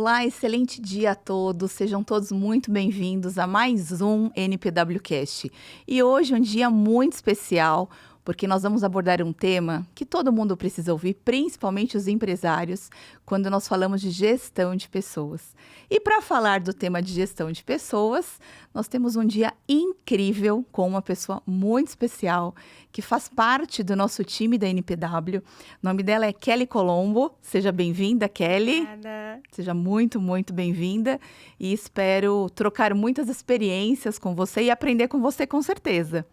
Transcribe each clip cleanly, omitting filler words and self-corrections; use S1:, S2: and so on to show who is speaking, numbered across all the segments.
S1: Olá, excelente dia a todos. Sejam todos muito bem-vindos a mais um NPWcast. E hoje é um dia muito especial, porque nós vamos abordar um tema que todo mundo precisa ouvir, principalmente os empresários, quando nós falamos de gestão de pessoas. E para falar do tema de gestão de pessoas, nós temos um dia incrível com uma pessoa muito especial que faz parte do nosso time da NPW. O nome dela é Kelly Colombo. Seja bem-vinda, Kelly.
S2: Obrigada.
S1: Seja muito, muito bem-vinda e espero trocar muitas experiências com você e aprender com você, com certeza.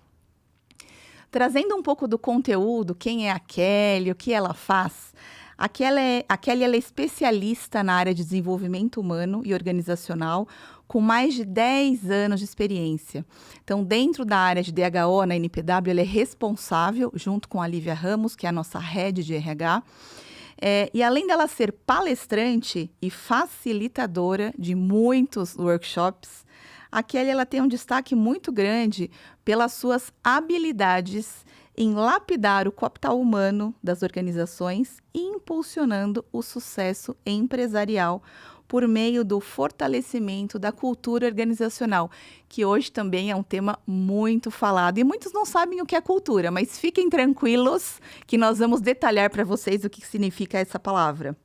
S1: Trazendo um pouco do conteúdo, quem é a Kelly, o que ela faz. A Kelly ela é especialista na área de desenvolvimento humano e organizacional, com mais de 10 anos de experiência. Então, dentro da área de DHO na NPW, ela é responsável, junto com a Lívia Ramos, que é a nossa head de RH, e além dela ser palestrante e facilitadora de muitos workshops, a Kelly ela tem um destaque muito grande pelas suas habilidades em lapidar o capital humano das organizações e impulsionando o sucesso empresarial por meio do fortalecimento da cultura organizacional, que hoje também é um tema muito falado. E muitos não sabem o que é cultura, mas fiquem tranquilos que nós vamos detalhar para vocês o que significa essa palavra.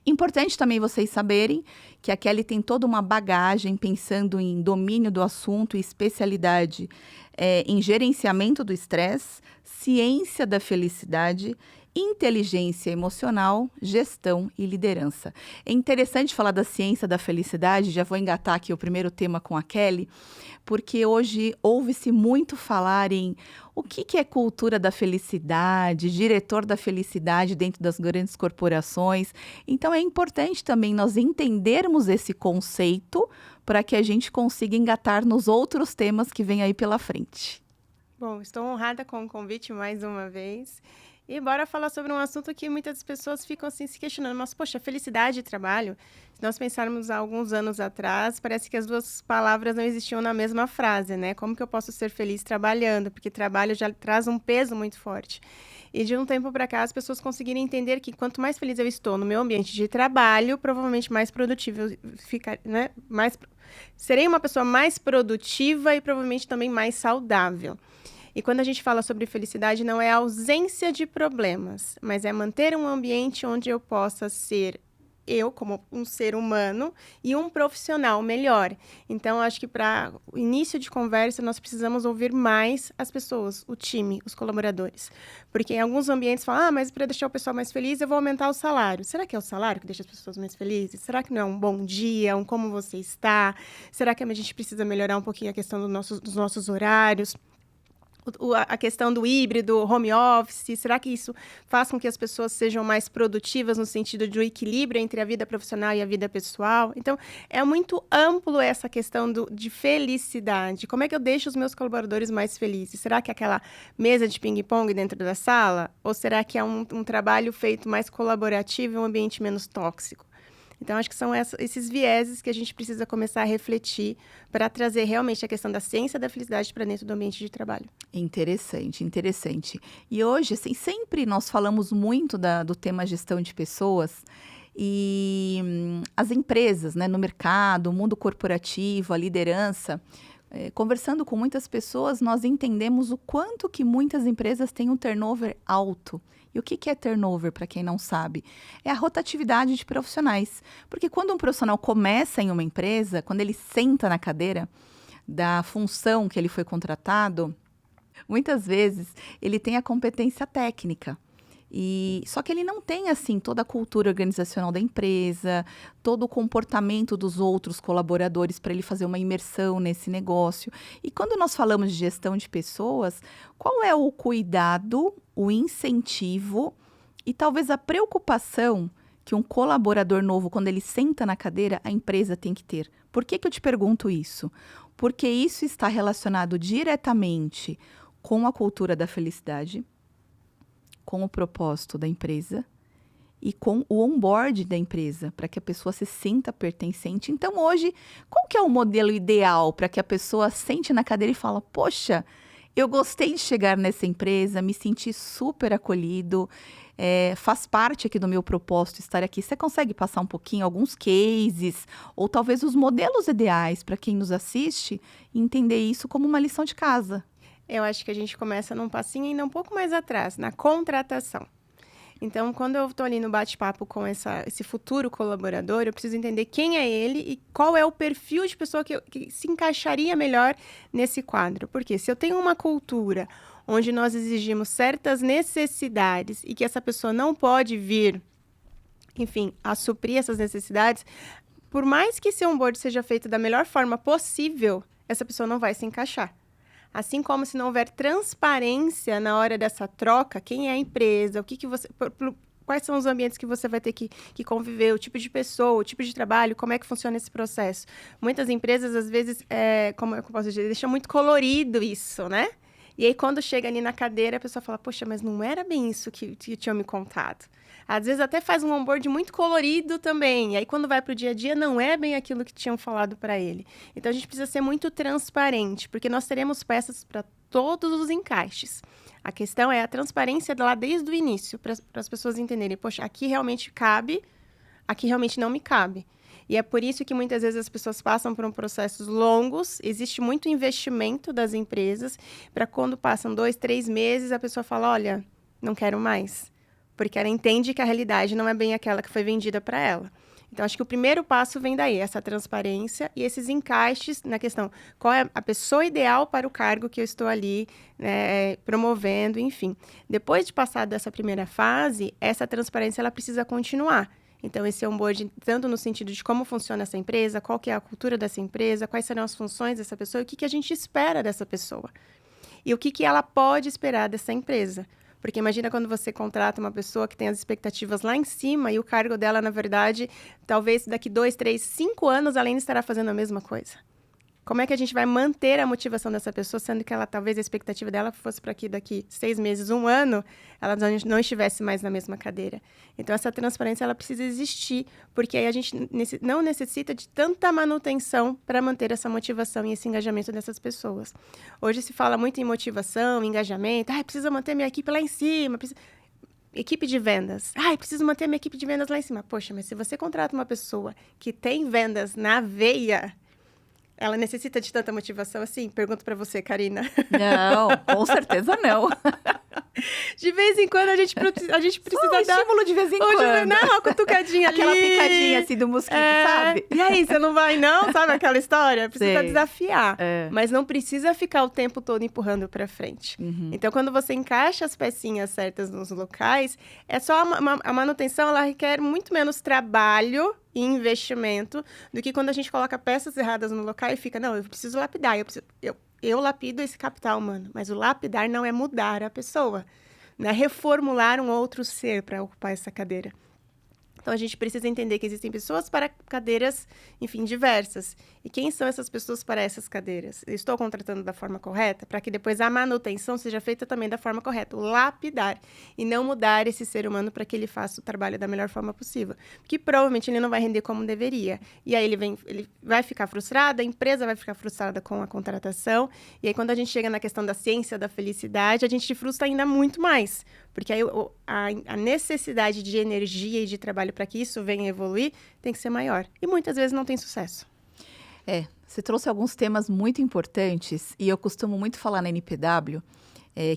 S1: Importante também vocês saberem que a Kelly tem toda uma bagagem pensando em domínio do assunto e especialidade em gerenciamento do estresse, ciência da felicidade, inteligência emocional, gestão e liderança. É interessante falar da ciência da felicidade, já vou engatar aqui o primeiro tema com a Kelly, porque hoje ouve-se muito falar em o que é cultura da felicidade, diretor da felicidade dentro das grandes corporações. Então é importante também nós entendermos esse conceito para que a gente consiga engatar nos outros temas que vêm aí pela frente.
S2: Bom, estou honrada com o convite mais uma vez. E bora falar sobre um assunto que muitas pessoas ficam assim se questionando. Mas, poxa, felicidade e trabalho, se nós pensarmos há alguns anos atrás, parece que as duas palavras não existiam na mesma frase, né? Como que eu posso ser feliz trabalhando? Porque trabalho já traz um peso muito forte. E de um tempo para cá, as pessoas conseguiram entender que quanto mais feliz eu estou no meu ambiente de trabalho, provavelmente mais produtivo eu ficar, né? Serei uma pessoa mais produtiva e provavelmente também mais saudável. E quando a gente fala sobre felicidade, não é a ausência de problemas, mas é manter um ambiente onde eu possa ser eu, como um ser humano, e um profissional melhor. Então, acho que para o início de conversa, nós precisamos ouvir mais as pessoas, o time, os colaboradores. Porque em alguns ambientes falam, mas para deixar o pessoal mais feliz, eu vou aumentar o salário. Será que é o salário que deixa as pessoas mais felizes? Será que não é um bom dia, um como você está? Será que a gente precisa melhorar um pouquinho a questão dos nossos horários? A questão do híbrido, home office, será que isso faz com que as pessoas sejam mais produtivas no sentido de um equilíbrio entre a vida profissional e a vida pessoal? Então, é muito amplo essa questão de felicidade. Como é que eu deixo os meus colaboradores mais felizes? Será que é aquela mesa de ping-pong dentro da sala? Ou será que é um trabalho feito mais colaborativo e um ambiente menos tóxico? Então, acho que são esses vieses que a gente precisa começar a refletir para trazer realmente a questão da ciência da felicidade para dentro do ambiente de trabalho.
S1: Interessante, interessante. E hoje, assim, sempre nós falamos muito do tema gestão de pessoas e as empresas, né, no mercado, o mundo corporativo, a liderança. Conversando com muitas pessoas, nós entendemos o quanto que muitas empresas têm um turnover alto. E o que é turnover, para quem não sabe? É a rotatividade de profissionais. Porque quando um profissional começa em uma empresa, quando ele senta na cadeira da função que ele foi contratado, muitas vezes ele tem a competência técnica. Só que ele não tem, assim, toda a cultura organizacional da empresa, todo o comportamento dos outros colaboradores para ele fazer uma imersão nesse negócio. E quando nós falamos de gestão de pessoas, qual é o cuidado, o incentivo e talvez a preocupação que um colaborador novo, quando ele senta na cadeira, a empresa tem que ter? Por que eu te pergunto isso? Porque isso está relacionado diretamente com a cultura da felicidade, com o propósito da empresa e com o onboard da empresa, para que a pessoa se sinta pertencente. Então, hoje, qual que é o modelo ideal para que a pessoa sente na cadeira e fala, poxa, Eu gostei de chegar nessa empresa, me senti super acolhido, faz parte aqui do meu propósito estar aqui. Você consegue passar um pouquinho alguns cases, ou talvez os modelos ideais para quem nos assiste, e entender isso como uma lição de casa?
S2: Eu acho que a gente começa num passinho ainda um pouco mais atrás, na contratação. Então, quando eu estou ali no bate-papo com esse futuro colaborador, eu preciso entender quem é ele e qual é o perfil de pessoa que se encaixaria melhor nesse quadro. Porque se eu tenho uma cultura onde nós exigimos certas necessidades e que essa pessoa não pode vir, enfim, a suprir essas necessidades, por mais que esse onboard seja feito da melhor forma possível, essa pessoa não vai se encaixar. Assim como se não houver transparência na hora dessa troca, quem é a empresa, o que você, quais são os ambientes que você vai ter que conviver, o tipo de pessoa, o tipo de trabalho, como é que funciona esse processo. Muitas empresas, às vezes, como eu posso dizer, deixam muito colorido isso, né? E aí, quando chega ali na cadeira, a pessoa fala, poxa, mas não era bem isso que tinham me contado. Às vezes até faz um onboard muito colorido também. E aí, quando vai para o dia a dia, não é bem aquilo que tinham falado para ele. Então, a gente precisa ser muito transparente, porque nós teremos peças para todos os encaixes. A questão é a transparência lá desde o início, para as pessoas entenderem, poxa, aqui realmente cabe, aqui realmente não me cabe. E é por isso que muitas vezes as pessoas passam por processos longos, existe muito investimento das empresas, para quando passam 2, 3 meses, a pessoa fala, olha, não quero mais. Porque ela entende que a realidade não é bem aquela que foi vendida para ela. Então, acho que o primeiro passo vem daí, essa transparência e esses encaixes na questão, qual é a pessoa ideal para o cargo que eu estou ali, né, promovendo, enfim. Depois de passar dessa primeira fase, essa transparência ela precisa continuar. Então, esse onboard, tanto no sentido de como funciona essa empresa, qual que é a cultura dessa empresa, quais serão as funções dessa pessoa e o que a gente espera dessa pessoa. E o que ela pode esperar dessa empresa. Porque imagina quando você contrata uma pessoa que tem as expectativas lá em cima e o cargo dela, na verdade, talvez daqui 2, 3, 5 anos, ela ainda estará fazendo a mesma coisa. Como é que a gente vai manter a motivação dessa pessoa, sendo que ela, talvez a expectativa dela fosse para que daqui 6 meses, 1 ano, ela não estivesse mais na mesma cadeira. Então, essa transparência, ela precisa existir, porque aí a gente não necessita de tanta manutenção para manter essa motivação e esse engajamento dessas pessoas. Hoje se fala muito em motivação, engajamento, precisa manter minha equipe lá em cima, equipe de vendas. Preciso manter minha equipe de vendas lá em cima. Poxa, mas se você contrata uma pessoa que tem vendas na veia, ela necessita de tanta motivação assim? Pergunto pra você, Karina.
S1: Não, com certeza não.
S2: De vez em quando a gente precisa dar...
S1: estímulo de vez em quando.
S2: Não, uma cutucadinha ali.
S1: Aquela picadinha assim do mosquito, sabe?
S2: E aí, você não vai não? Sabe aquela história? Precisa
S1: Sei.
S2: desafiar. Mas não precisa ficar o tempo todo empurrando pra frente.
S1: Uhum.
S2: Então, quando você encaixa as pecinhas certas nos locais, é só a manutenção, ela requer muito menos trabalho e investimento do que quando a gente coloca peças erradas no local e fica, não, eu preciso lapidar, eu lapido esse capital humano, mas o lapidar não é mudar a pessoa, não é reformular um outro ser para ocupar essa cadeira. Então, a gente precisa entender que existem pessoas para cadeiras, enfim, diversas. E quem são essas pessoas para essas cadeiras? Eu estou contratando da forma correta para que depois a manutenção seja feita também da forma correta. O lapidar. E não mudar esse ser humano para que ele faça o trabalho da melhor forma possível. Porque provavelmente ele não vai render como deveria. E aí ele vai ficar frustrado, a empresa vai ficar frustrada com a contratação. E aí quando a gente chega na questão da ciência da felicidade, a gente se frustra ainda muito mais. Porque aí a necessidade de energia e de trabalho para que isso venha evoluir tem que ser maior. E muitas vezes não tem sucesso.
S1: Você trouxe alguns temas muito importantes e eu costumo muito falar na NPW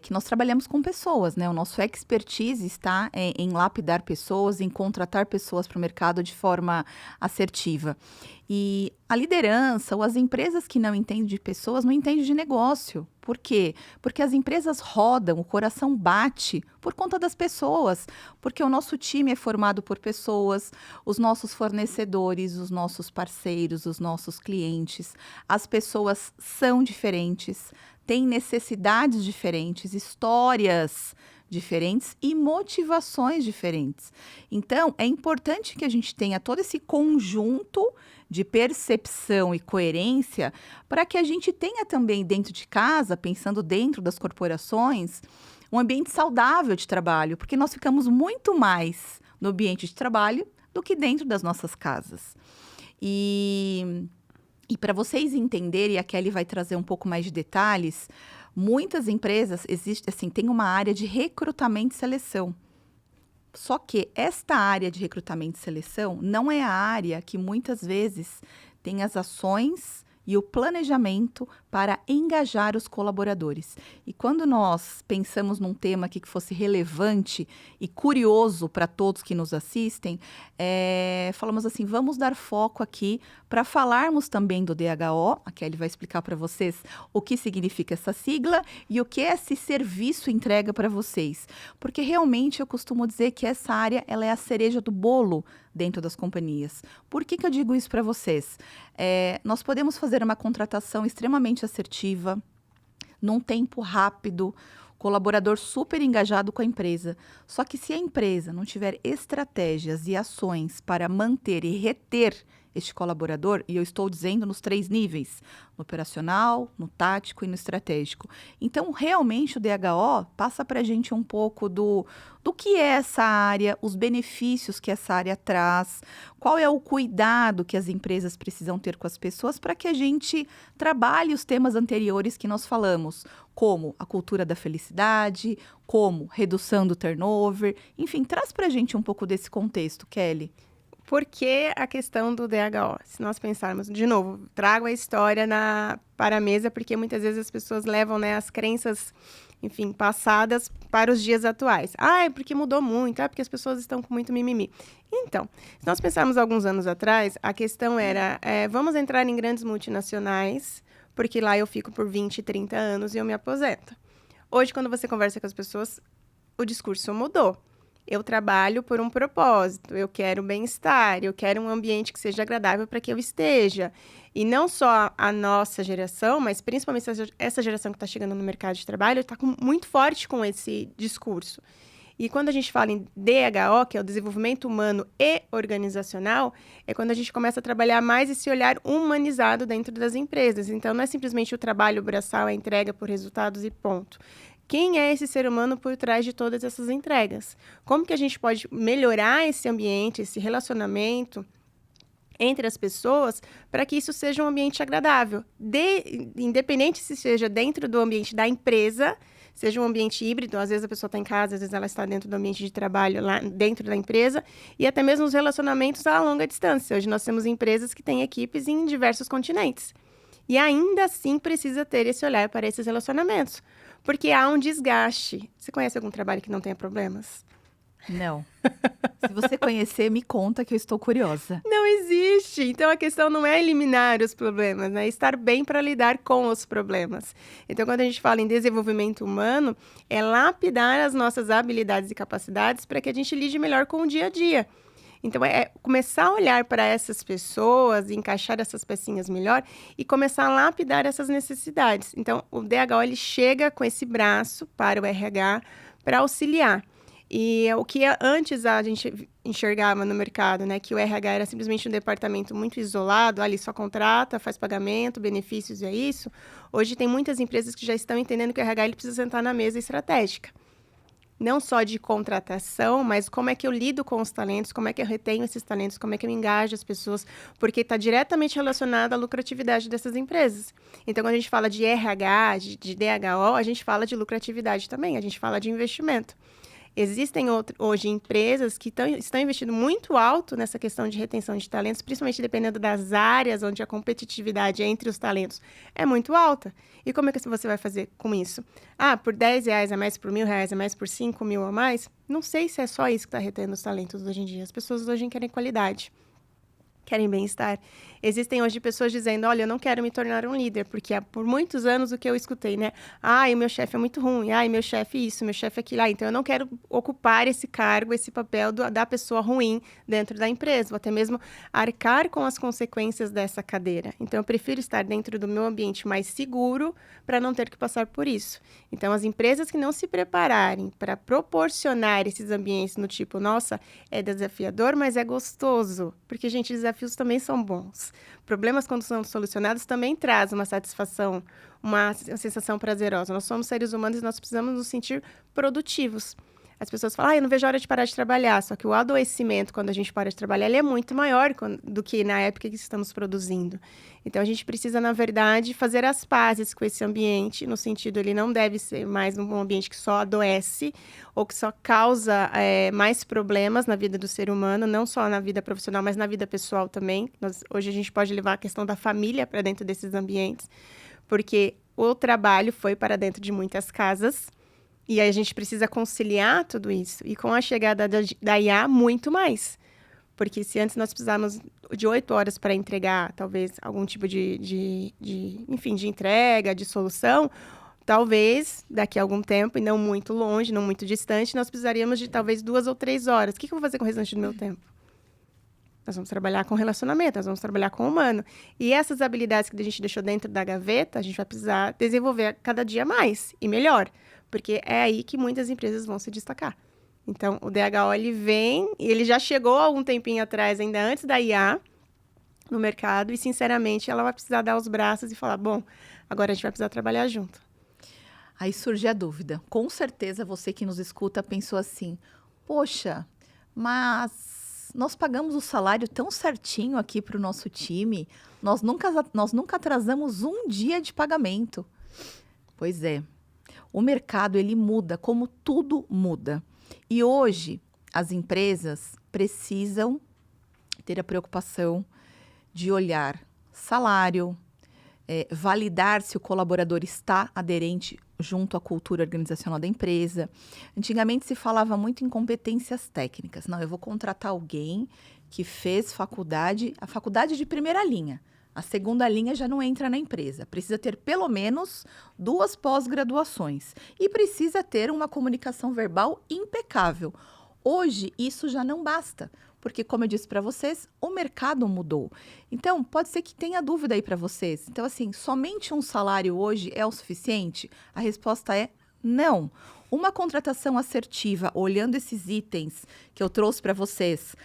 S1: que nós trabalhamos com pessoas, né? O nosso expertise está em lapidar pessoas, em contratar pessoas para o mercado de forma assertiva. E a liderança ou as empresas que não entendem de pessoas não entendem de negócio. Por quê? Porque as empresas rodam, o coração bate por conta das pessoas, porque o nosso time é formado por pessoas, os nossos fornecedores, os nossos parceiros, os nossos clientes. As pessoas são diferentes, têm necessidades diferentes, histórias diferentes e motivações diferentes. Então, é importante que a gente tenha todo esse conjunto de percepção e coerência para que a gente tenha também dentro de casa, pensando dentro das corporações, um ambiente saudável de trabalho, porque nós ficamos muito mais no ambiente de trabalho do que dentro das nossas casas. E para vocês entenderem, e a Kelly vai trazer um pouco mais de detalhes, Muitas empresas, existe, assim, tem uma área de recrutamento e seleção. Só que esta área de recrutamento e seleção não é a área que muitas vezes tem as ações e o planejamento para engajar os colaboradores. E quando nós pensamos num tema aqui que fosse relevante e curioso para todos que nos assistem, falamos assim, vamos dar foco aqui para falarmos também do DHO. A Kelly vai explicar para vocês o que significa essa sigla e o que esse serviço entrega para vocês. Porque realmente eu costumo dizer que essa área ela é a cereja do bolo dentro das companhias. Por que eu digo isso para vocês? Nós podemos fazer uma contratação extremamente assertiva, num tempo rápido, colaborador super engajado com a empresa. Só que se a empresa não tiver estratégias e ações para manter e reter este colaborador, e eu estou dizendo nos 3 níveis, no operacional, no tático e no estratégico. Então, realmente, o DHO passa para a gente um pouco do que é essa área, os benefícios que essa área traz, qual é o cuidado que as empresas precisam ter com as pessoas para que a gente trabalhe os temas anteriores que nós falamos, como a cultura da felicidade, como redução do turnover, enfim, traz para a gente um pouco desse contexto, Kelly.
S2: Por que a questão do DHO? Se nós pensarmos, de novo, trago a história para a mesa, porque muitas vezes as pessoas levam, né, as crenças, enfim, passadas para os dias atuais. É porque mudou muito, porque as pessoas estão com muito mimimi. Então, se nós pensarmos alguns anos atrás, a questão era, vamos entrar em grandes multinacionais, porque lá eu fico por 20, 30 anos e eu me aposento. Hoje, quando você conversa com as pessoas, o discurso mudou. Eu trabalho por um propósito, eu quero bem-estar, eu quero um ambiente que seja agradável para que eu esteja. E não só a nossa geração, mas principalmente essa geração que está chegando no mercado de trabalho, está muito forte com esse discurso. E quando a gente fala em DHO, que é o desenvolvimento humano e organizacional, é quando a gente começa a trabalhar mais esse olhar humanizado dentro das empresas. Então, não é simplesmente o trabalho braçal, a entrega por resultados e ponto. Quem é esse ser humano por trás de todas essas entregas? Como que a gente pode melhorar esse ambiente, esse relacionamento entre as pessoas para que isso seja um ambiente agradável? Independente se seja dentro do ambiente da empresa, seja um ambiente híbrido, às vezes a pessoa está em casa, às vezes ela está dentro do ambiente de trabalho lá dentro da empresa, e até mesmo os relacionamentos a longa distância. Hoje nós temos empresas que têm equipes em diversos continentes. E ainda assim precisa ter esse olhar para esses relacionamentos. Porque há um desgaste. Você conhece algum trabalho que não tenha problemas?
S1: Não. Se você conhecer, me conta que eu estou curiosa.
S2: Não existe. Então, a questão não é eliminar os problemas, né? É estar bem para lidar com os problemas. Então, quando a gente fala em desenvolvimento humano, é lapidar as nossas habilidades e capacidades para que a gente lide melhor com o dia a dia. Então, é começar a olhar para essas pessoas, encaixar essas pecinhas melhor e começar a lapidar essas necessidades. Então, o DHO ele chega com esse braço para o RH para auxiliar. E o que antes a gente enxergava no mercado, né, que o RH era simplesmente um departamento muito isolado, ali só contrata, faz pagamento, benefícios e é isso. Hoje tem muitas empresas que já estão entendendo que o RH ele precisa sentar na mesa estratégica. Não só de contratação, mas como é que eu lido com os talentos, como é que eu retenho esses talentos, como é que eu engajo as pessoas, porque está diretamente relacionado à lucratividade dessas empresas. Então, quando a gente fala de RH, de DHO, a gente fala de lucratividade também, a gente fala de investimento. Existem hoje empresas que estão investindo muito alto nessa questão de retenção de talentos, principalmente dependendo das áreas onde a competitividade entre os talentos é muito alta. E como é que você vai fazer com isso? Por R$10 a mais, por R$1.000 a mais, por 5 mil a mais? Não sei se é só isso que está retendo os talentos hoje em dia. As pessoas hoje querem qualidade, querem bem-estar. Existem hoje pessoas dizendo, olha, eu não quero me tornar um líder, porque por muitos anos o que eu escutei, né? O meu chefe é muito ruim, meu chefe isso, meu chefe aquilo, então eu não quero ocupar esse cargo, esse papel da pessoa ruim dentro da empresa, ou até mesmo arcar com as consequências dessa cadeira. Então eu prefiro estar dentro do meu ambiente mais seguro para não ter que passar por isso. Então as empresas que não se prepararem para proporcionar esses ambientes no tipo, nossa, é desafiador, mas é gostoso, porque, gente, desafios também são bons. Problemas, quando são solucionados, também traz uma satisfação, uma sensação prazerosa. Nós somos seres humanos e nós precisamos nos sentir produtivos. As pessoas falam, eu não vejo a hora de parar de trabalhar. Só que o adoecimento, quando a gente para de trabalhar, ele é muito maior do que na época que estamos produzindo. Então, a gente precisa, na verdade, fazer as pazes com esse ambiente, no sentido, ele não deve ser mais um ambiente que só adoece ou que só causa mais problemas na vida do ser humano, não só na vida profissional, mas na vida pessoal também. Hoje a gente pode levar a questão da família para dentro desses ambientes, porque o trabalho foi para dentro de muitas casas, e aí a gente precisa conciliar tudo isso. E com a chegada da IA, muito mais. Porque se antes nós precisávamos de 8 horas para entregar, talvez, algum tipo de entrega, de solução, talvez, daqui a algum tempo, e não muito longe, não muito distante, nós precisaríamos de talvez 2 ou 3 horas. O que eu vou fazer com o restante do meu tempo? Nós vamos trabalhar com relacionamento, nós vamos trabalhar com o humano. E essas habilidades que a gente deixou dentro da gaveta, a gente vai precisar desenvolver cada dia mais e melhor. Porque é aí que muitas empresas vão se destacar. Então, o DHO, ele vem, ele já chegou há algum tempinho atrás, ainda antes da IA, no mercado, e, sinceramente, ela vai precisar dar os braços e falar, bom, agora a gente vai precisar trabalhar junto.
S1: Aí surge a dúvida. Com certeza, você que nos escuta pensou assim, poxa, mas nós pagamos o salário tão certinho aqui para o nosso time, nós nunca atrasamos um dia de pagamento. Pois é. O mercado, ele muda, como tudo muda. E hoje, as empresas precisam ter a preocupação de olhar salário, validar se o colaborador está aderente junto à cultura organizacional da empresa. Antigamente se falava muito em competências técnicas. Não, eu vou contratar alguém que fez faculdade, a faculdade de primeira linha. A segunda linha já não entra na empresa. Precisa ter pelo menos 2 pós-graduações. E precisa ter uma comunicação verbal impecável. Hoje, isso já não basta. Porque, como eu disse para vocês, o mercado mudou. Então, pode ser que tenha dúvida aí para vocês. Então, assim, somente um salário hoje é o suficiente? A resposta é não. Uma contratação assertiva, olhando esses itens que eu trouxe para vocês,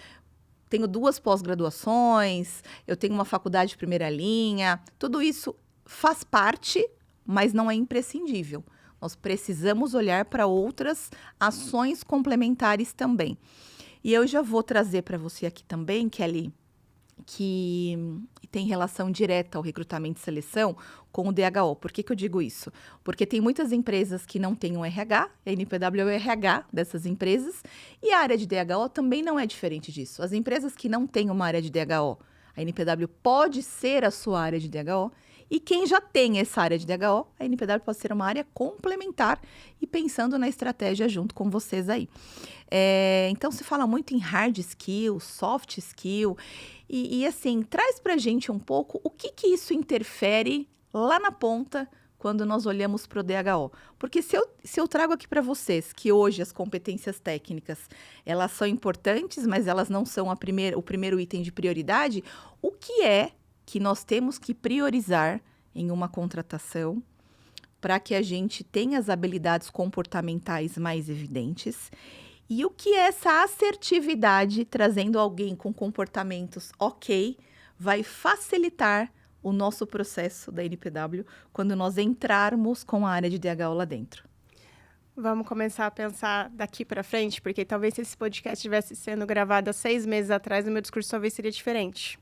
S1: tenho 2 pós-graduações, eu tenho uma faculdade de primeira linha, tudo isso faz parte, mas não é imprescindível. Nós precisamos olhar para outras ações complementares também. E eu já vou trazer para você aqui também, Kelly, que tem relação direta ao recrutamento e seleção com o DHO. Por que eu digo isso? Porque tem muitas empresas que não têm um RH, a NPW é o RH dessas empresas, e a área de DHO também não é diferente disso. As empresas que não têm uma área de DHO, a NPW pode ser a sua área de DHO, e quem já tem essa área de DHO, a NPW pode ser uma área complementar e pensando na estratégia junto com vocês aí. Então, se fala muito em hard skill, soft skill, e assim, traz pra gente um pouco o que isso interfere lá na ponta quando nós olhamos para o DHO. Porque se eu trago aqui para vocês que hoje as competências técnicas, elas são importantes, mas elas não são o primeiro item de prioridade, o que é que nós temos que priorizar em uma contratação para que a gente tenha as habilidades comportamentais mais evidentes? E o que é essa assertividade, trazendo alguém com comportamentos ok, vai facilitar o nosso processo da NPW quando nós entrarmos com a área de DHO lá dentro?
S2: Vamos começar a pensar daqui para frente, porque talvez se esse podcast estivesse sendo gravado há 6 meses atrás, o meu discurso talvez seria diferente.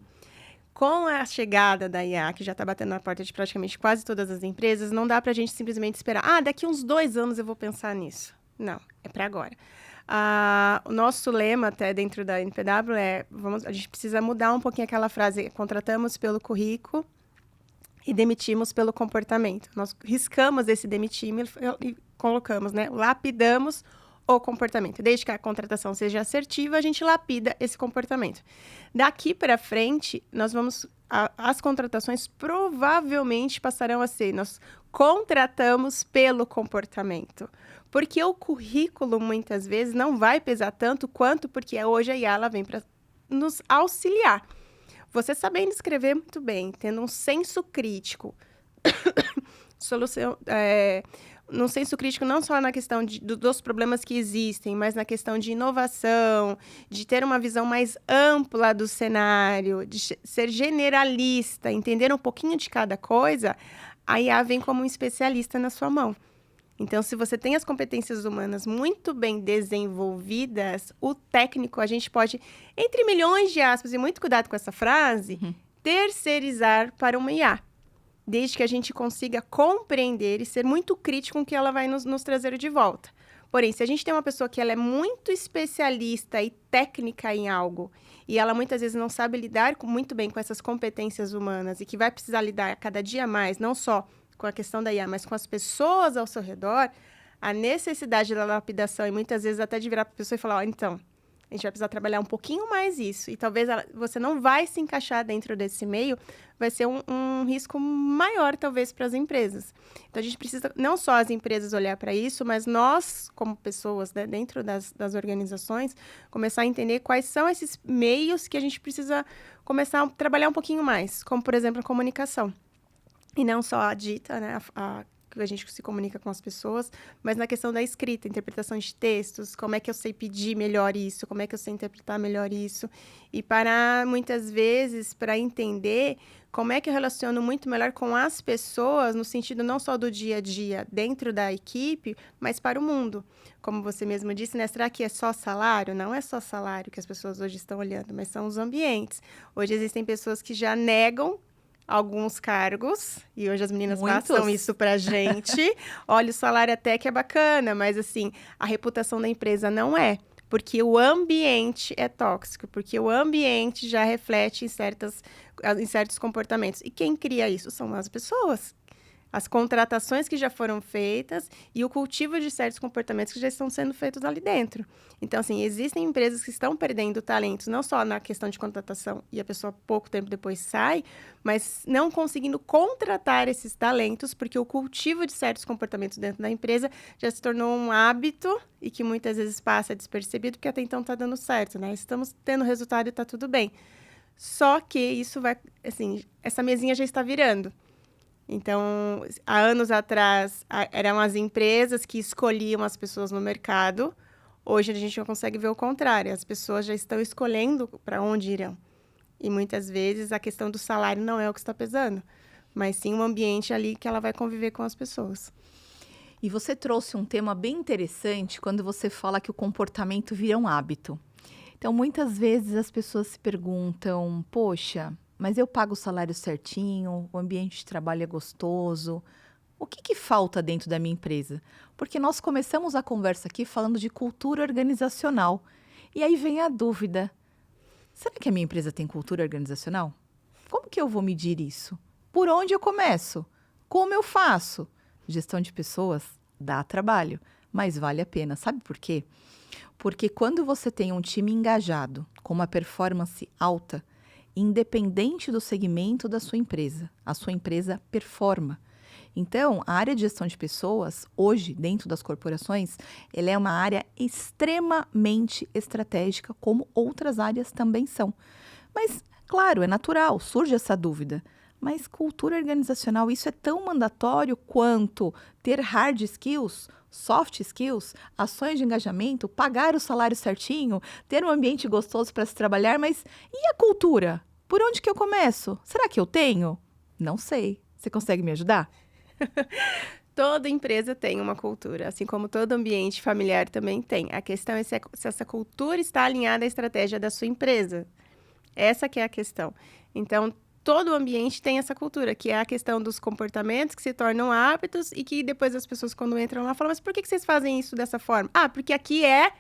S2: Com a chegada da IA, que já está batendo na porta de praticamente quase todas as empresas, não dá para a gente simplesmente esperar, daqui uns 2 anos eu vou pensar nisso. Não, é para agora. O nosso lema até dentro da NPW a gente precisa mudar um pouquinho aquela frase, contratamos pelo currículo e demitimos pelo comportamento. Nós riscamos esse demitimos e colocamos, lapidamos o comportamento. Desde que a contratação seja assertiva, a gente lapida esse comportamento. Daqui para frente, as contratações provavelmente passarão a ser, nós contratamos pelo comportamento. Porque o currículo, muitas vezes, não vai pesar tanto quanto porque hoje a IA ela vem para nos auxiliar. Você sabendo escrever muito bem, tendo um senso crítico, num senso crítico não só na questão dos problemas que existem, mas na questão de inovação, de ter uma visão mais ampla do cenário, de ser generalista, entender um pouquinho de cada coisa, a IA vem como um especialista na sua mão. Então, se você tem as competências humanas muito bem desenvolvidas, o técnico, a gente pode, entre milhões de aspas, e muito cuidado com essa frase, terceirizar para uma IA. Desde que a gente consiga compreender e ser muito crítico com o que ela vai nos trazer de volta. Porém, se a gente tem uma pessoa que ela é muito especialista e técnica em algo, e ela muitas vezes não sabe lidar muito bem com essas competências humanas, e que vai precisar lidar cada dia mais, não só com a questão da IA, mas com as pessoas ao seu redor, a necessidade da lapidação, e muitas vezes até de virar para a pessoa e falar, então, a gente vai precisar trabalhar um pouquinho mais isso. E talvez você não vai se encaixar dentro desse meio, vai ser um risco maior, talvez, para as empresas. Então, a gente precisa, não só as empresas olhar para isso, mas nós, como pessoas, né, dentro das organizações, começar a entender quais são esses meios que a gente precisa começar a trabalhar um pouquinho mais. Como, por exemplo, a comunicação. E não só a dita, né, que a gente se comunica com as pessoas, mas na questão da escrita, interpretação de textos, como é que eu sei pedir melhor isso, como é que eu sei interpretar melhor isso, e parar, muitas vezes, para entender como é que eu relaciono muito melhor com as pessoas, no sentido não só do dia a dia dentro da equipe, mas para o mundo. Como você mesmo disse, né? Será que é só salário? Não é só salário que as pessoas hoje estão olhando, mas são os ambientes. Hoje existem pessoas que já negam alguns cargos, e hoje as meninas passam isso pra gente. Olha, o salário até que é bacana, mas assim, a reputação da empresa não é. Porque o ambiente é tóxico, porque o ambiente já reflete em certos comportamentos. E quem cria isso são as pessoas. As contratações que já foram feitas e o cultivo de certos comportamentos que já estão sendo feitos ali dentro. Então, assim, existem empresas que estão perdendo talentos, não só na questão de contratação e a pessoa pouco tempo depois sai, mas não conseguindo contratar esses talentos, porque o cultivo de certos comportamentos dentro da empresa já se tornou um hábito e que muitas vezes passa despercebido, porque até então está dando certo, né? Estamos tendo resultado e está tudo bem. Só que isso vai, assim, essa mesinha já está virando. Então, há anos atrás, eram as empresas que escolhiam as pessoas no mercado. Hoje, a gente já consegue ver o contrário. As pessoas já estão escolhendo para onde irão. E, muitas vezes, a questão do salário não é o que está pesando, mas sim o ambiente ali que ela vai conviver com as pessoas.
S1: E você trouxe um tema bem interessante quando você fala que o comportamento vira um hábito. Então, muitas vezes, as pessoas se perguntam, poxa, mas eu pago o salário certinho, o ambiente de trabalho é gostoso. O que falta dentro da minha empresa? Porque nós começamos a conversa aqui falando de cultura organizacional. E aí vem a dúvida. Será que a minha empresa tem cultura organizacional? Como que eu vou medir isso? Por onde eu começo? Como eu faço? Gestão de pessoas dá trabalho, mas vale a pena. Sabe por quê? Porque quando você tem um time engajado, com uma performance alta, independente do segmento da sua empresa, a sua empresa performa. Então, a área de gestão de pessoas, hoje, dentro das corporações, ela é uma área extremamente estratégica, como outras áreas também são. Mas, claro, é natural, surge essa dúvida. Mas cultura organizacional, isso é tão mandatório quanto ter hard skills, soft skills, ações de engajamento, pagar o salário certinho, ter um ambiente gostoso para se trabalhar, mas e a cultura? Por onde que eu começo? Será que eu tenho? Não sei. Você consegue me ajudar?
S2: Toda empresa tem uma cultura, assim como todo ambiente familiar também tem. A questão é se essa cultura está alinhada à estratégia da sua empresa. Essa que é a questão. Então, todo ambiente tem essa cultura, que é a questão dos comportamentos que se tornam hábitos e que depois as pessoas, quando entram lá, falam, mas por que vocês fazem isso dessa forma? Ah, porque aqui é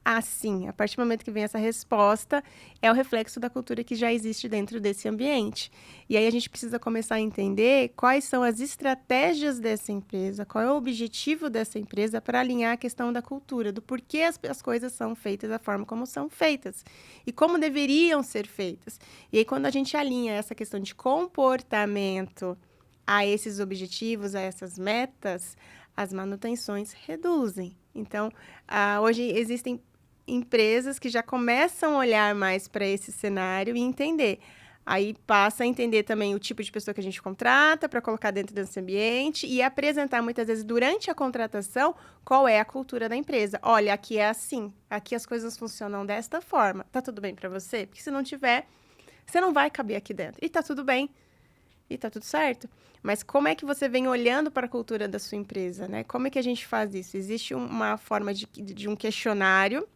S2: assim. A partir do momento que vem essa resposta, é o reflexo da cultura que já existe dentro desse ambiente. E aí a gente precisa começar a entender quais são as estratégias dessa empresa, qual é o objetivo dessa empresa para alinhar a questão da cultura, do porquê as coisas são feitas da forma como são feitas e como deveriam ser feitas. E aí quando a gente alinha essa questão de comportamento a esses objetivos, a essas metas, as manutenções reduzem. Então, hoje existem empresas que já começam a olhar mais para esse cenário e entender. Aí passa a entender também o tipo de pessoa que a gente contrata para colocar dentro desse ambiente e apresentar muitas vezes durante a contratação qual é a cultura da empresa. Olha, aqui é assim, aqui as coisas funcionam desta forma. Tá tudo bem para você? Porque se não tiver, você não vai caber aqui dentro. E tá tudo bem. e tá tudo certo. Mas como é que você vem olhando para a cultura da sua empresa, né? Como é que a gente faz isso? Existe uma forma de um questionário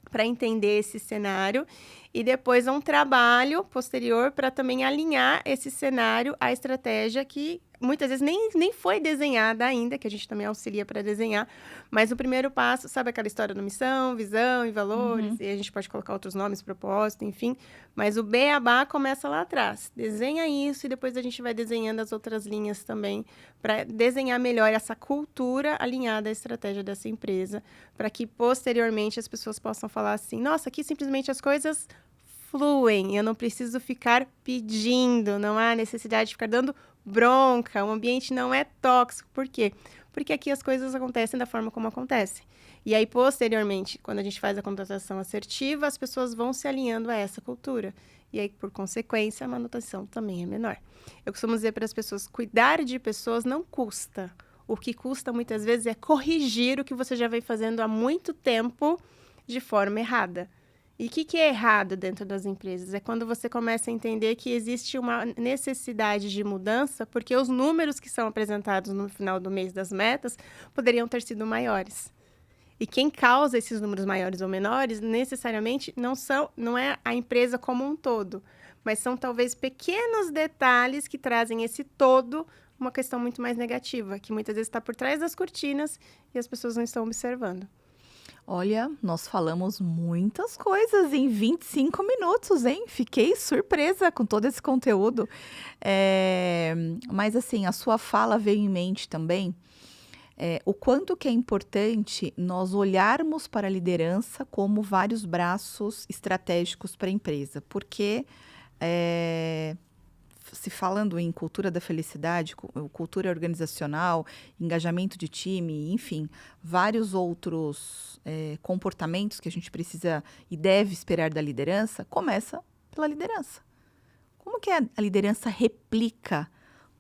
S2: para entender esse cenário e depois um trabalho posterior para também alinhar esse cenário à estratégia que muitas vezes nem foi desenhada ainda, que a gente também auxilia para desenhar, mas o primeiro passo, sabe aquela história da missão, visão e valores, e a gente pode colocar outros nomes, propósito, enfim, mas o beabá começa lá atrás, desenha isso e depois a gente vai desenhando as outras linhas também, para desenhar melhor essa cultura alinhada à estratégia dessa empresa, para que posteriormente as pessoas possam falar assim, nossa, aqui simplesmente as coisas fluem, eu não preciso ficar pedindo, não há necessidade de ficar dando bronca, o ambiente não é tóxico. Por quê? Porque aqui as coisas acontecem da forma como acontecem. E aí, posteriormente, quando a gente faz a contratação assertiva, as pessoas vão se alinhando a essa cultura. E aí, por consequência, a manutenção também é menor. Eu costumo dizer para as pessoas, cuidar de pessoas não custa. O que custa, muitas vezes, é corrigir o que você já vem fazendo há muito tempo de forma errada. E o que é errado dentro das empresas? É quando você começa a entender que existe uma necessidade de mudança, porque os números que são apresentados no final do mês das metas poderiam ter sido maiores. E quem causa esses números maiores ou menores, necessariamente, não é a empresa como um todo, mas são talvez pequenos detalhes que trazem esse todo uma questão muito mais negativa, que muitas vezes está por trás das cortinas e as pessoas não estão observando.
S1: Olha, nós falamos muitas coisas em 25 minutos, hein? Fiquei surpresa com todo esse conteúdo. Mas, assim, a sua fala veio em mente também o quanto que é importante nós olharmos para a liderança como vários braços estratégicos para a empresa. Porque, se falando em cultura da felicidade, cultura organizacional, engajamento de time, enfim, vários outros comportamentos que a gente precisa e deve esperar da liderança, começa pela liderança. Como que a liderança replica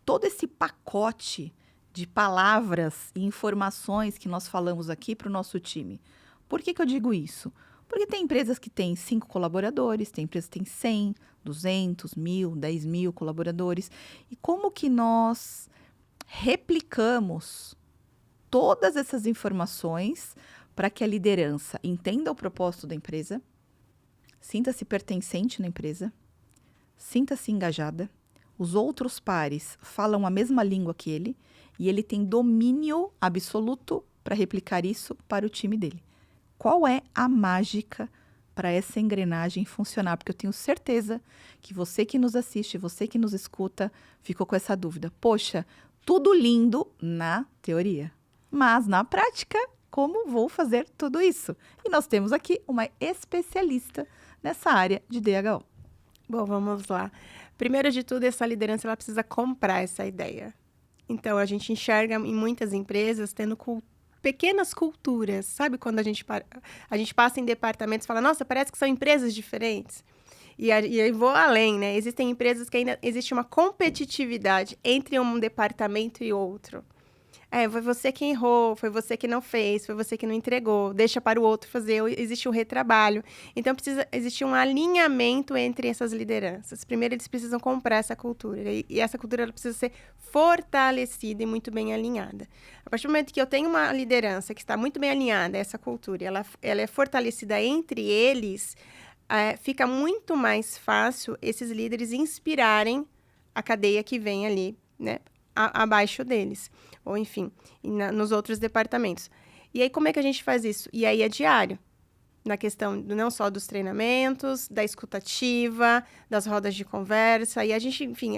S1: todo esse pacote de palavras e informações que nós falamos aqui para o nosso time? Por que eu digo isso? Porque tem empresas que têm 5 colaboradores, tem empresas que têm 100, 200, 1.000, 10.000 colaboradores. E como que nós replicamos todas essas informações para que a liderança entenda o propósito da empresa, sinta-se pertencente na empresa, sinta-se engajada, os outros pares falam a mesma língua que ele e ele tem domínio absoluto para replicar isso para o time dele. Qual é a mágica para essa engrenagem funcionar? Porque eu tenho certeza que você que nos assiste, você que nos escuta, ficou com essa dúvida. Poxa, tudo lindo na teoria, mas na prática, como vou fazer tudo isso? E nós temos aqui uma especialista nessa área de DHO.
S2: Bom, vamos lá. Primeiro de tudo, essa liderança ela precisa comprar essa ideia. Então, a gente enxerga em muitas empresas tendo pequenas culturas. Sabe quando a gente passa em departamentos e fala, nossa, parece que são empresas diferentes? E aí vou além, né? Existem empresas que ainda existe uma competitividade entre um departamento e outro. Foi você que errou, foi você que não fez, foi você que não entregou, deixa para o outro fazer, existe o retrabalho. Então, precisa existir um alinhamento entre essas lideranças. Primeiro, eles precisam comprar essa cultura, e essa cultura ela precisa ser fortalecida e muito bem alinhada. A partir do momento que eu tenho uma liderança que está muito bem alinhada a essa cultura, ela é fortalecida entre eles, fica muito mais fácil esses líderes inspirarem a cadeia que vem ali, né, abaixo deles. Ou enfim, nos outros departamentos. E aí, como é que a gente faz isso? E aí é diário, na questão não só dos treinamentos, da escutativa, das rodas de conversa, e a gente, enfim,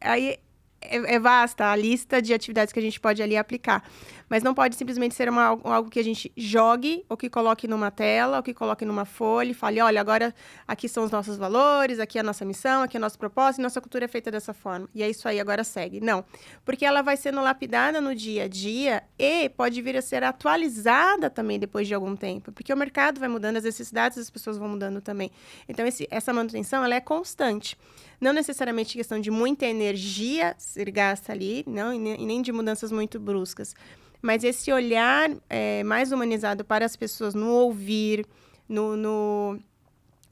S2: aí é vasta a lista de atividades que a gente pode ali aplicar. Mas não pode simplesmente ser algo que a gente jogue, ou que coloque numa tela, ou que coloque numa folha e fale, olha, agora aqui são os nossos valores, aqui é a nossa missão, aqui é o nosso propósito, e nossa cultura é feita dessa forma. E é isso aí, agora segue. Não, porque ela vai sendo lapidada no dia a dia e pode vir a ser atualizada também depois de algum tempo, porque o mercado vai mudando, as necessidades das pessoas vão mudando também. Então, essa manutenção, ela é constante. Não necessariamente questão de muita energia ser gasta ali, não, e nem de mudanças muito bruscas. Mas esse olhar mais humanizado para as pessoas, no ouvir, no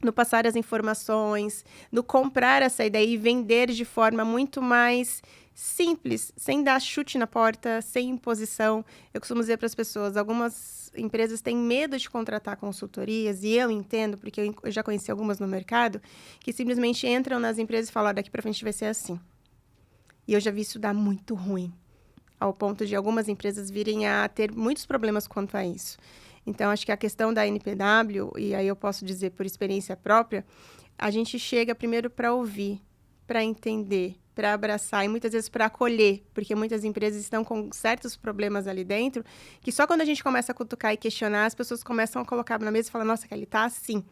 S2: no passar as informações, no comprar essa ideia e vender de forma muito mais simples, sem dar chute na porta, sem imposição. Eu costumo dizer para as pessoas, algumas empresas têm medo de contratar consultorias, e eu entendo, porque eu já conheci algumas no mercado, que simplesmente entram nas empresas e falam, daqui para frente vai ser assim. E eu já vi isso dar muito ruim, ao ponto de algumas empresas virem a ter muitos problemas quanto a isso. Então, acho que a questão da NPW, e aí eu posso dizer por experiência própria, a gente chega primeiro para ouvir, para entender, para abraçar e muitas vezes para acolher, porque muitas empresas estão com certos problemas ali dentro, que só quando a gente começa a cutucar e questionar, as pessoas começam a colocar na mesa e falar, nossa, Kelly, tá assim.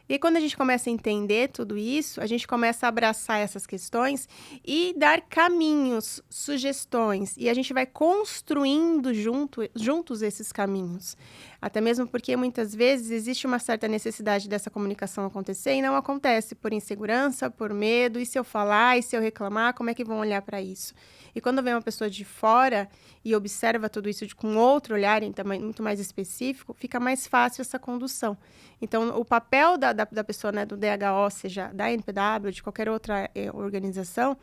S2: E quando a gente começa a entender tudo isso, a gente começa a abraçar essas questões e dar caminhos, sugestões, e a gente vai construindo juntos esses caminhos. Até mesmo porque muitas vezes existe uma certa necessidade dessa comunicação acontecer e não acontece por insegurança, por medo, e se eu falar, e se eu reclamar, como é que vão olhar para isso? E quando vem uma pessoa de fora e observa tudo isso com outro olhar, então, muito mais específico, fica mais fácil essa condução. Então, o papel da pessoa, né, do DHO, seja da NPW, de qualquer outra organização,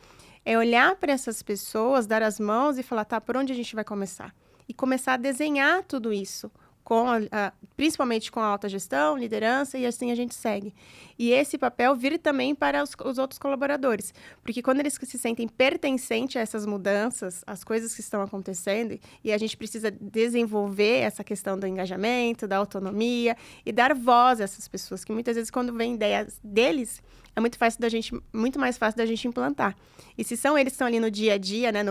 S2: é olhar para essas pessoas, dar as mãos e falar, tá, por onde a gente vai começar? E começar a desenhar tudo isso, principalmente com a alta gestão, liderança, e assim a gente segue. E esse papel vir também para os outros colaboradores, porque quando eles se sentem pertencentes a essas mudanças, as coisas que estão acontecendo, e a gente precisa desenvolver essa questão do engajamento, da autonomia, e dar voz a essas pessoas, que muitas vezes quando vem ideias deles, é muito mais fácil da gente implantar. E se são eles que estão ali no dia a dia, né,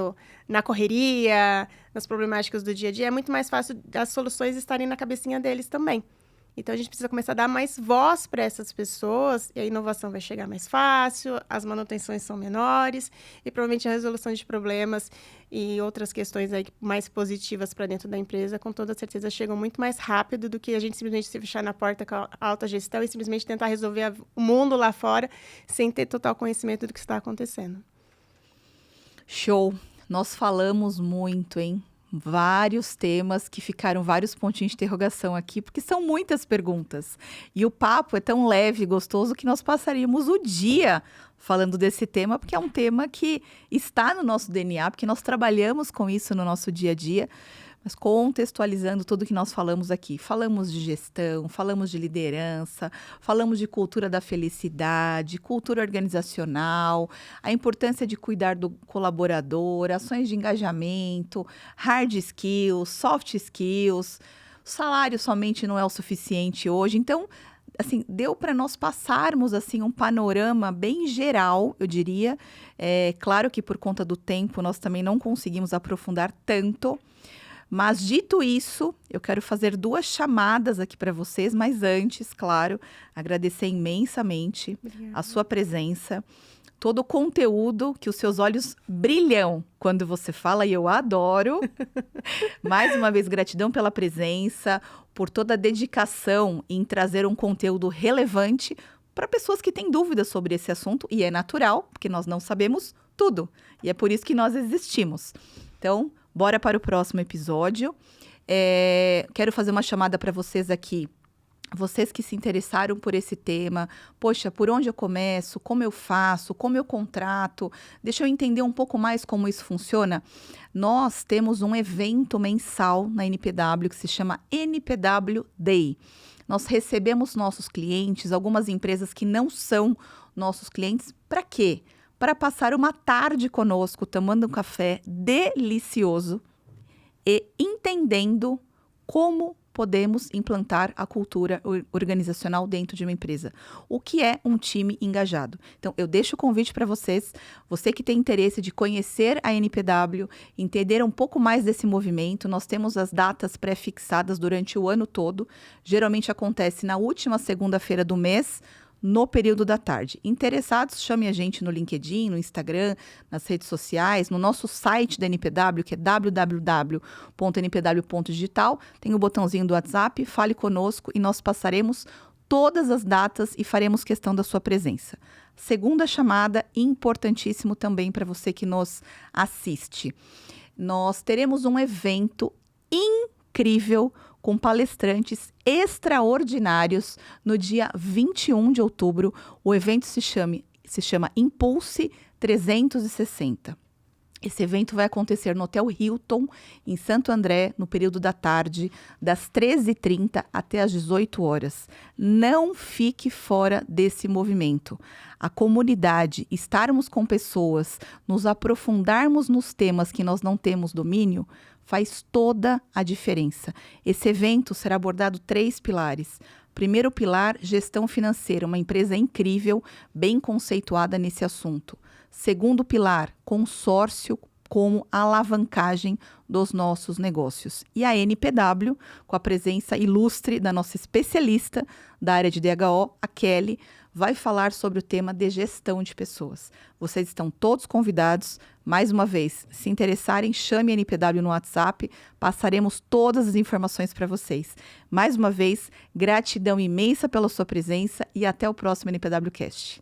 S2: na correria, nas problemáticas do dia a dia, é muito mais fácil as soluções estarem na cabecinha deles também. Então, a gente precisa começar a dar mais voz para essas pessoas, e a inovação vai chegar mais fácil, as manutenções são menores, e provavelmente a resolução de problemas e outras questões aí mais positivas para dentro da empresa, com toda certeza, chegam muito mais rápido do que a gente simplesmente se fechar na porta com a alta gestão e simplesmente tentar resolver o mundo lá fora sem ter total conhecimento do que está acontecendo.
S1: Show! Nós falamos muito, hein? Vários temas que ficaram vários pontinhos de interrogação aqui, porque são muitas perguntas. E o papo é tão leve e gostoso que nós passaríamos o dia falando desse tema, porque é um tema que está no nosso DNA, porque nós trabalhamos com isso no nosso dia a dia. Mas contextualizando tudo que nós falamos aqui. Falamos de gestão, falamos de liderança, falamos de cultura da felicidade, cultura organizacional, a importância de cuidar do colaborador, ações de engajamento, hard skills, soft skills. O salário somente não é o suficiente hoje. Então, assim, deu para nós passarmos assim um panorama bem geral, eu diria. Claro que por conta do tempo nós também não conseguimos aprofundar tanto. Mas, dito isso, eu quero fazer 2 chamadas aqui para vocês, mas antes, claro, agradecer imensamente a sua presença, todo o conteúdo que os seus olhos brilham quando você fala, e eu adoro. Mais uma vez, gratidão pela presença, por toda a dedicação em trazer um conteúdo relevante para pessoas que têm dúvidas sobre esse assunto, e é natural, porque nós não sabemos tudo, e é por isso que nós existimos. Então, bora para o próximo episódio. Quero fazer uma chamada para vocês aqui. Vocês que se interessaram por esse tema. Poxa, por onde eu começo? Como eu faço? Como eu contrato? Deixa eu entender um pouco mais como isso funciona. Nós temos um evento mensal na NPW que se chama NPW Day. Nós recebemos nossos clientes, algumas empresas que não são nossos clientes. Para quê? Para passar uma tarde conosco, tomando um café delicioso e entendendo como podemos implantar a cultura organizacional dentro de uma empresa. O que é um time engajado? Então, eu deixo o convite para vocês, você que tem interesse de conhecer a NPW, entender um pouco mais desse movimento. Nós temos as datas pré-fixadas durante o ano todo. Geralmente acontece na última segunda-feira do mês, no período da tarde. Interessados, chame a gente no LinkedIn, no Instagram, nas redes sociais, no nosso site da NPW, que é www.npw.digital. Tem o botãozinho do WhatsApp, fale conosco e nós passaremos todas as datas e faremos questão da sua presença. Segunda chamada, importantíssimo também para você que nos assiste. Nós teremos um evento incrível com palestrantes extraordinários no dia 21 de outubro. O evento se chama Impulse 360. Esse evento vai acontecer no Hotel Hilton, em Santo André, no período da tarde, das 13h30 até as 18 horas. Não fique fora desse movimento. A comunidade, estarmos com pessoas, nos aprofundarmos nos temas que nós não temos domínio, faz toda a diferença. Esse evento será abordado 3 pilares. Primeiro pilar, gestão financeira, uma empresa incrível, bem conceituada nesse assunto. Segundo pilar, consórcio como alavancagem dos nossos negócios. E a NPW, com a presença ilustre da nossa especialista da área de DHO, a Kelly, vai falar sobre o tema de gestão de pessoas. Vocês estão todos convidados. Mais uma vez, se interessarem, chame a NPW no WhatsApp, passaremos todas as informações para vocês. Mais uma vez, gratidão imensa pela sua presença e até o próximo NPW Cast.